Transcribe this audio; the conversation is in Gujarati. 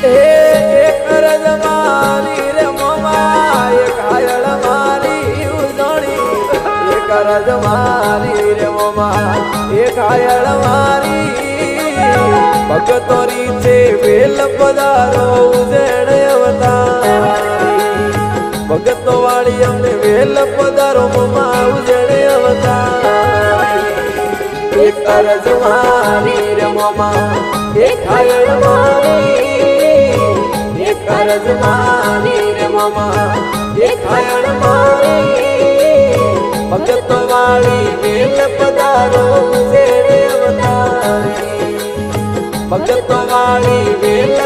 એક અરજ મારી રે મોમા એક આયળ મારી ઉજણી એક અરજ મારી રે મોમા એક આયળ મારી ભગતોરી છે વેલ પધારો ઉજેણ અવતારી ભગતો વાળી અમને વેલ પધારો મોમા ઉજેણ અવતારી એક અરજ મારી રે મોમા એક આયળ મારી એક અરજ મારી રે મોમા એક આયળ મારી ભગતો વાળી વેલ પધારો ઉજેણ અવતારી ભગતો વાળી વેલ